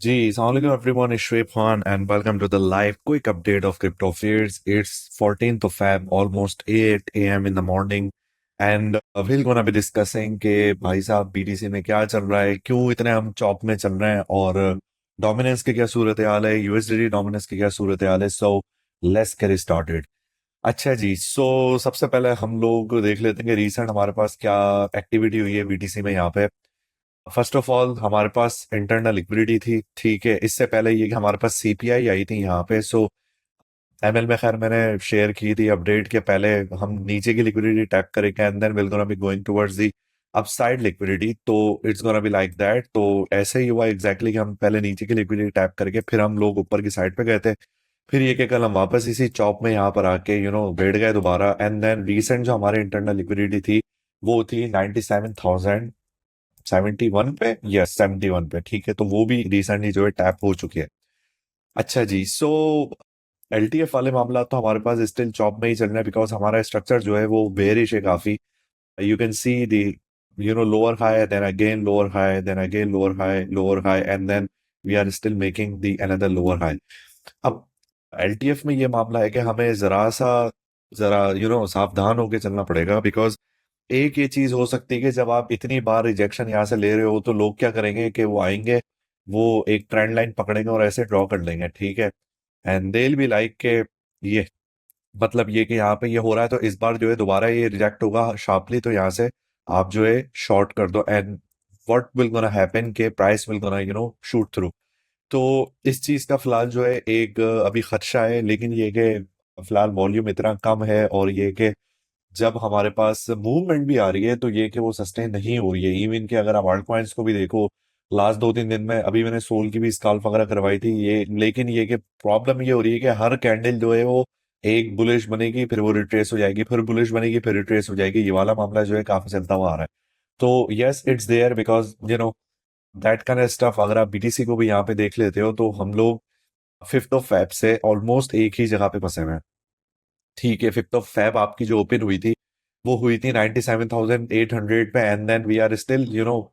Ji, Assalamualaikum everyone, it's Shoaib Khan and welcome to the live quick update of Crypto Fears. It's 14th of Feb, almost 8 a.m. in the morning and we're gonna be discussing कि भाई साहब BTC में क्या चल रहा है, क्यों इतने हम चौप में चल रहे हैं और डोमिनेंस की क्या सूरत हाल है, यूएसडीटी डोमिनेंस की क्या सूरत हाल है। So let's get started. अच्छा जी, सबसे पहले हम लोग देख लेते हैं कि रिसेंट हमारे पास क्या एक्टिविटी हुई है बीटीसी में यहाँ पे। फर्स्ट ऑफ ऑल हमारे पास इंटरनल लिक्विडिटी थी, ठीक है। इससे पहले ये कि हमारे पास सीपीआई आई थी यहाँ पे। एमएल में खैर मैंने शेयर की थी अपडेट के पहले हम नीचे की लिक्विडिटी टैप करेंगे and then will gonna be going towards the upside liquidity. तो it's gonna be like that. तो ऐसे ही हुआ एग्जैक्टली कि हम पहले नीचे की लिक्विडिटी टैप करके फिर हम लोग ऊपर की साइड पे गए थे। फिर ये कि कल हम वापस इसी चौप में यहाँ पर आके बैठ गए दोबारा एंड देन रिसेंट जो हमारे इंटरनल लिक्विडिटी थी वो थी 97,071 पे। यस, 71 पे, ठीक है। तो वो भी रिसेंटली जो है टैप हो चुकी है। अच्छा जी, एलटीएफ वाले मामला तो हमारे पास स्टिल चॉप में ही चल रहा है बिकॉज हमारा स्ट्रक्चर जो है वो बेरिश है काफी। You can see the lower high then again lower high then again lower high and then we are still making the another lower high. अब एलटीएफ में ये मामला है कि हमें जरा सावधान होकर चलना पड़ेगा बिकॉज एक ये चीज हो सकती है कि जब आप इतनी बार रिजेक्शन यहाँ से ले रहे हो तो लोग क्या करेंगे कि वो आएंगे, वो एक ट्रेंड लाइन पकड़ेंगे और ऐसे ड्रॉ कर लेंगे, ठीक है। एंड दे बी लाइक के ये मतलब ये कि यहाँ पे ये हो रहा है तो इस बार जो है दोबारा ये रिजेक्ट होगा शार्पली, तो यहाँ से आप जो है शॉर्ट कर दो and what will gonna happen के price will gonna shoot through. तो इस चीज का फिलहाल जो है एक अभी खदशा है, लेकिन ये कि फिलहाल वॉल्यूम इतना कम है और ये कि जब हमारे पास मूवमेंट भी आ रही है तो ये कि वो सस्टेन नहीं हो रही है। इवन कि अगर आप आल्ट कॉइन्स को भी देखो लास्ट 2-3 दिन में, अभी मैंने सोल की भी स्काल्प वगैरह करवाई थी ये, लेकिन ये कि प्रॉब्लम ये हो रही है कि हर कैंडल जो है वो एक बुलिश बनेगी फिर वो रिट्रेस हो जाएगी, फिर बुलिश बनेगी फिर रिट्रेस हो जाएगी। ये वाला मामला जो है काफी चलता हुआ आ रहा है। तो yes, it's there because that kind of stuff. अगर आप बीटीसी को भी यहाँ पे देख लेते हो तो हम लोग 5th of Feb से ऑलमोस्ट एक ही जगह पे फंसे हुए हैं, ठीक है। 5th of Feb आपकी जो ओपन हुई थी वो हुई थी 97,800 पे and then we are still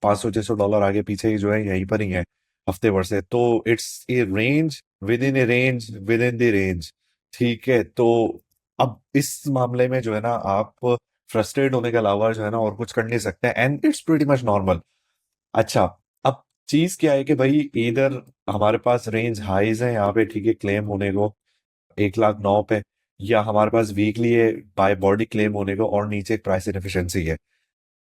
500-600 dollar आगे पीछे ही जो है यहीं पर ही है हफ्ते भर से। तो it's a range with in A range with in the range, ठीक है। तो अब इस मामले में जो है ना आप फ्रस्ट्रेट होने के अलावा जो है ना और कुछ कर नहीं सकते and it's pretty much normal. अच्छा, अब चीज क्या है कि भाई इधर हमारे पास रेंज हाईज है यहाँ पे, ठीक है, क्लेम होने को 1,09,000 पे, या हमारे पास वीकली है बाय बॉडी क्लेम होने को और नीचे एक प्राइस इनएफिशिएंसी है।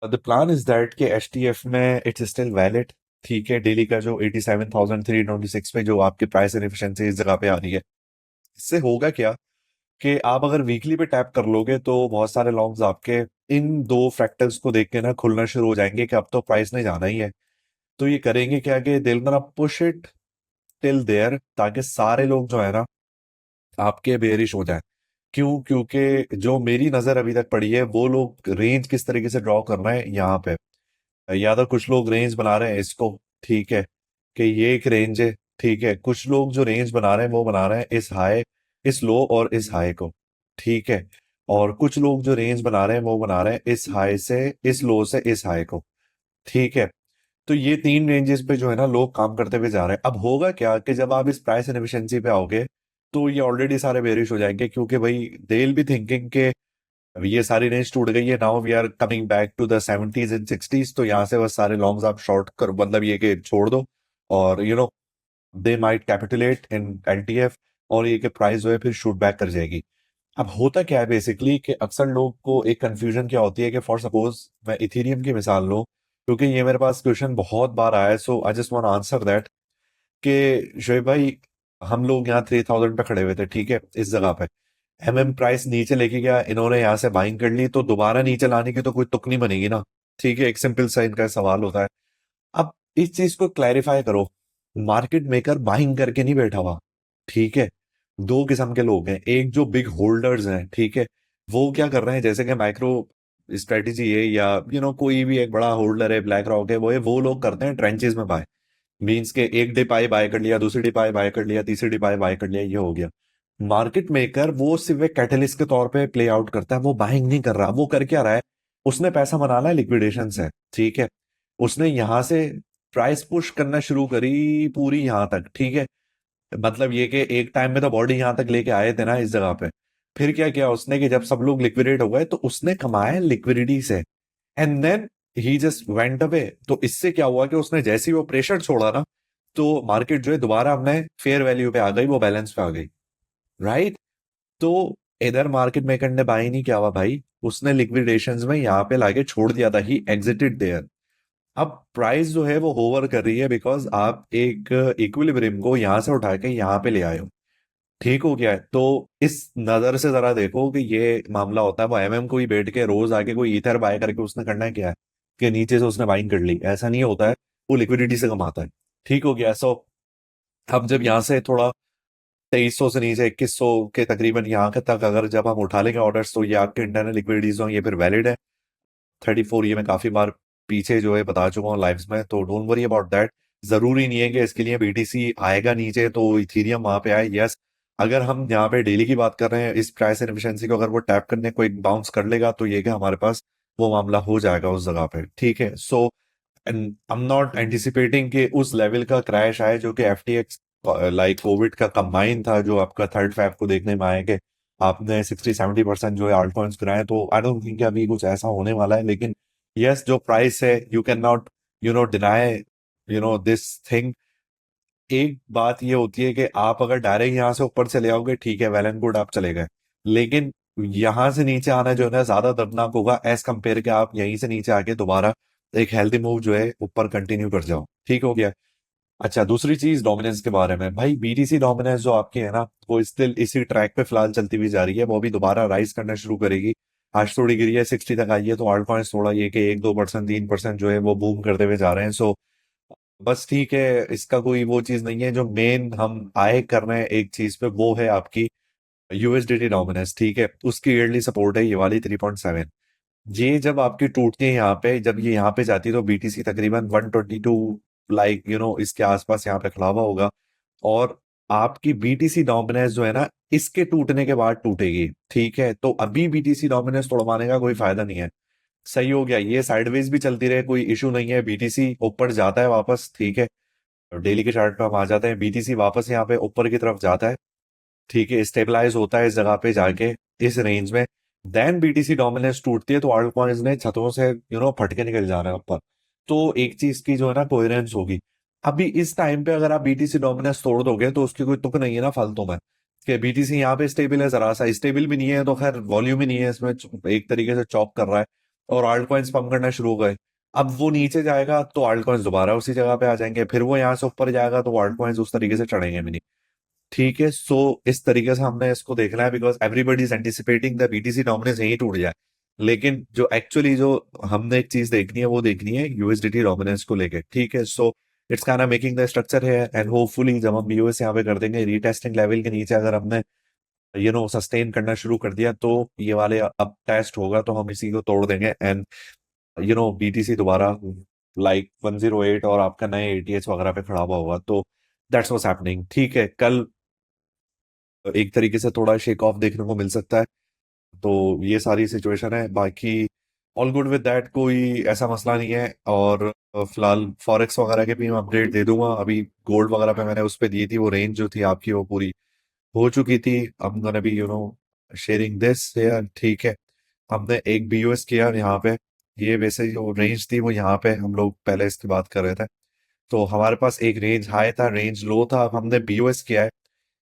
द प्लान इज दैट कि एचटीएफ में इट्स स्टिल वैलिड, ठीक है। डेली का जो 87,326 पे जो आपकी प्राइस इनएफिशिएंसी इस जगह पे आ रही है, इससे होगा क्या कि आप अगर वीकली पे टैप कर लोगे तो बहुत सारे लॉन्ग्स आपके इन दो फैक्टर्स को देख के ना खुलना शुरू हो जाएंगे कि अब तो प्राइस ने जाना ही है। तो ये करेंगे क्या कि they'll gonna push it till there ताकि सारे लोग जो है ना आपके बेरिश हो जाए। क्यों? क्योंकि जो मेरी नजर अभी तक पड़ी है वो लोग रेंज किस तरीके से ड्रॉ कर रहे हैं यहाँ पे, या तो कुछ लोग रेंज बना रहे हैं इसको, ठीक है, कि ये एक रेंज है, ठीक है। कुछ लोग जो रेंज बना रहे हैं वो बना रहे हैं इस हाई, इस लो और इस हाई को, ठीक है। और कुछ लोग जो रेंज बना रहे हैं वो बना रहे हैं इस हाई से इस लो से इस हाई को, ठीक है। तो ये तीन रेंजेस पे जो है ना लोग काम करते हुए जा रहे हैं। अब होगा क्या कि जब आप इस प्राइस एफिशिएंसी पे आओगे तो ये ऑलरेडी सारे बेरिश हो जाएंगे, क्योंकि भाई दे विल बी थिंकिंग के अब ये सारी रेंज टूट गई है, now we are coming back to the 70s and 60s। तो यहाँ से बस सारे लॉन्ग्स आप शॉर्ट कर, मतलब ये कि छोड़ दो और they might capitulate in LTF और ये कि प्राइस जो है फिर शूट बैक कर जाएगी। अब होता क्या है बेसिकली कि अक्सर लोग को एक कंफ्यूजन क्या होती है कि फॉर सपोज मैं इथेरियम की मिसाल लूं, क्योंकि ये मेरे पास क्वेश्चन बहुत बार आया है, so I just want answer that कि शोएब भाई हम लोग यहाँ 3,000 पे खड़े हुए थे, ठीक है, इस जगह पे एमएम प्राइस नीचे लेके गया, इन्होंने यहाँ से बाइंग कर ली, तो दोबारा नीचे लाने की तो कोई तुक नहीं बनेगी ना, ठीक है। एक सिंपल सा इनका सवाल होता है। अब इस चीज को क्लैरिफाई करो, मार्केट मेकर बाइंग करके नहीं बैठा हुआ, ठीक है। दो किस्म के लोग हैं, एक जो बिग होल्डर्स हैं, ठीक है, वो क्या कर रहे हैं जैसे कि माइक्रो स्ट्रेटेजी है या कोई भी एक बड़ा होल्डर है, ब्लैक रॉक है, वो लोग करते हैं ट्रेंचेस में बाय। मीन्स के एक डिप आई बाय कर लिया, दूसरी डिप आई बाय कर लिया, तीसरी डिप आई बाय कर लिया, ये हो गया। मार्केट मेकर वो सिर्फ एक कैटलिस्ट के तौर पे प्ले आउट करता है, वो बाइंग नहीं कर रहा। वो कर क्या रहा है, उसने पैसा बनाना है लिक्विडेशन से, ठीक है। उसने यहां से प्राइस पुश करना शुरू करी पूरी यहाँ तक, ठीक है। मतलब ये कि एक टाइम में तो बॉडी यहाँ तक लेके आए थे ना इस जगह पे। फिर क्या किया उसने कि जब सब लोग लिक्विडेट हो गए तो उसने कमाया लिक्विडिटी से, and then he just went away. तो इससे क्या हुआ कि उसने जैसे ही वो प्रेशर छोड़ा ना, तो मार्केट जो है दोबारा हमने फेयर वैल्यू पे आ गई, वो बैलेंस पे आ गई, राइट। तो इधर मार्केट मेकर ने बाई नहीं किया हुआ भाई, उसने लिक्विडेशंस में यहाँ पे लाके छोड़ दिया था, ही एग्जिटेड देयर। अब प्राइस जो है वो होवर कर रही है बिकॉज आप एक इक्विलिब्रियम को यहां से उठा के यहाँ पे ले आए हो, ठीक हो गया है। तो इस नजर से जरा देखो कि ये मामला होता है, वो एमएम को ही बैठ के रोज आके कोई ईथर बाय करके उसने करना क्या है कि नीचे से उसने बाइंग कर ली, ऐसा नहीं होता है। वो लिक्विडिटी से कमाता है, ठीक हो गया। सो अब जब यहाँ से थोड़ा 2300 से नीचे 2100 के तकरीबन यहाँ के तक अगर जब हम उठा लेंगे ऑर्डर्स, तो ये आपके इंटरनल लिक्विडिटीज हो, ये फिर वैलिड है। 34 ये मैं काफी बार पीछे जो है बता चुका हूँ लाइव्स में, तो डोंट वरी अबाउट दैट। जरूरी नहीं है कि इसके लिए बीटीसी आएगा नीचे तो इथीरियम वहां पे आए, यस। अगर हम यहाँ पे डेली की बात कर रहे हैं, इस प्राइस एफिशिएंसी को अगर वो टैप करने को एक बाउंस कर लेगा, तो ये कि हमारे पास वो मामला हो जाएगा उस जगह पे, ठीक है। So and I am not anticipating कि उस लेवल का क्रैश आए जो कि एफटीएक्स लाइक कोविड का कंबाइन था, जो आपका 3rd Feb को देखने में आया कि आपने 60-70% जो है आल्ट कॉइन्स गिराए। तो आई डोंट थिंक अभी कुछ ऐसा होने वाला है, लेकिन यस जो प्राइस है you can not deny this thing. एक बात ये होती है कि आप अगर डायरेक्ट यहाँ से ऊपर चले आओगे, ठीक है, वेल एंड गुड, आप चले गए। लेकिन यहाँ से नीचे आना जो है ना ज्यादा दर्दनाक होगा एज कंपेयर के आप यहीं से नीचे आके दोबारा एक हेल्दी मूव जो है ऊपर कंटिन्यू कर जाओ, ठीक हो गया। अच्छा, दूसरी चीज डोमिनेंस के बारे में, भाई बीटीसी डोमिनेंस जो आपकी है ना, वो स्टिल इसी ट्रैक पे फिलहाल चलती हुई जा रही है, वो भी दोबारा राइज करना शुरू करेगी। आज थोड़ी गिरी है, 60 तक आई है, तो आल्ट कॉइन्स थोड़ा ये कि 1-2%, 3% जो है वो बूम करते हुए जा रहे हैं। सो बस ठीक है, इसका कोई वो चीज नहीं है। जो मेन हम आए कर रहे हैं एक चीज पे, वो है आपकी यूएसडीटी डोमिनेंस, ठीक है। उसकी ईयरली सपोर्ट है ये वाली 3.7। ये जब आपकी टूटती है यहाँ पे, जब ये यहाँ पे जाती है, तो बीटीसी तकरीबन 122 लाइक इसके आसपास यहाँ पे खड़ा हुआ होगा। और आपकी बीटीसी डोमिनेंस जो है ना, इसके टूटने के बाद टूटेगी, ठीक है। तो अभी बीटीसी डोमिनेंस तोड़वाने का कोई फायदा नहीं है। सही हो गया, ये साइडवेज भी चलती रहे, कोई इशू नहीं है। बीटीसी ऊपर जाता है वापस, ठीक है, डेली के चार्ट पे हम आ जाते हैं, बीटीसी वापस यहाँ पे ऊपर की तरफ जाता है, ठीक है, स्टेबलाइज होता है इस जगह पे जाके, इस रेंज में। देन बीटीसी डोमिनेंस टूटती है, तो आल्ट कॉइन्स ने छतों से फट के निकल जाना है ऊपर। तो एक चीज की जो है ना कोहेरेंस होगी। अभी इस टाइम पे अगर आप बीटीसी डोमिनेंस तोड़ दोगे, तो उसकी कोई तुक नहीं है ना फालतू में, कि बीटीसी यहाँ पे स्टेबल है, जरा सा स्टेबल भी नहीं है, तो खैर वॉल्यूम ही नहीं है इसमें, एक तरीके से चॉप कर रहा है, और आल्ट कॉइन्स पंप करना शुरू हो गए। अब वो नीचे जाएगा तो आल्ट कॉइन्स दोबारा उसी जगह पे आ जाएंगे, फिर वो यहाँ से ऊपर जाएगा तो आल्ट कॉइन्स उस तरीके से चढ़ेंगे भी नहीं, ठीक है। सो इस तरीके से हमने इसको देखना है, because everybody is anticipating the BTC dominance यही टूट जाए। लेकिन जो एक्चुअली जो हमने एक चीज देखनी है, वो देखनी है यूएसडीटी डोमिनेंस को लेके, ठीक है। So it's kind of making the structure है, एंड होपफुली जब हम यूएस यहाँ पे कर देंगे रीटेस्टिंग लेवल के नीचे, अगर हमने सस्टेन करना शुरू कर दिया, तो ये वाले अब टेस्ट होगा, तो हम इसी को तोड़ देंगे, एंड बीटीसी दोबारा लाइक 108 और आपका नए एटीएच वगैरह पे खड़ा हुआ होगा। तो दैट्स व्हाट्स हैपनिंग, ठीक है। कल एक तरीके से थोड़ा शेक ऑफ देखने को मिल सकता है। तो ये सारी सिचुएशन है, बाकी ऑल गुड विद दैट, कोई ऐसा मसला नहीं है। और फिलहाल फॉरेक्स वगैरह के भी मैं अपडेट दे दूंगा। अभी गोल्ड वगैरह पे मैंने उस पे दी थी, वो रेंज जो थी आपकी वो पूरी हो चुकी थी। हम gonna be sharing this here, ठीक है। हमने एक बीयूएस किया यहाँ पे, ये वैसे जो रेंज थी वो यहाँ पे हम लोग पहले इसकी बात कर रहे थे। तो हमारे पास एक रेंज हाई था, रेंज लो था, अब हमने बीयूएस किया है।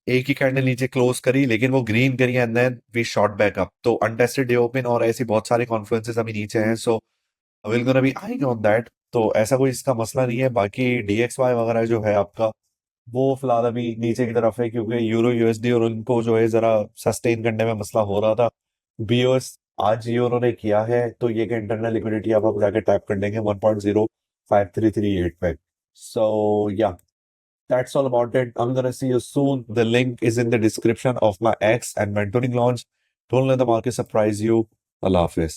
एक ही कैंडल नीचे क्लोज करी, लेकिन वो ग्रीन करी, and then we shot back up. तो अनटेस्टेड डे ओपन और ऐसी बहुत सारे कॉन्फ्लुएंसेस अभी नीचे हैं, so will gonna be eyeing on that. तो ऐसा कोई इसका मसला नहीं है। बाकी डीएक्सवाई वगैरह जो है आपका, वो फिलहाल अभी नीचे की तरफ है, क्योंकि यूरो यूएसडी और उनको जो है जरा सस्टेन करने में मसला हो रहा था। बीओएस आज यूरो ने किया है, तो ये कि इंटरनल लिक्विडिटी अब जाके टैप कर देंगे 1.05338 पे। सो या, that's all about it. I'm gonna see you soon. The link is in the description of my X and mentoring launch. Don't let the market surprise you. Allah Hafiz.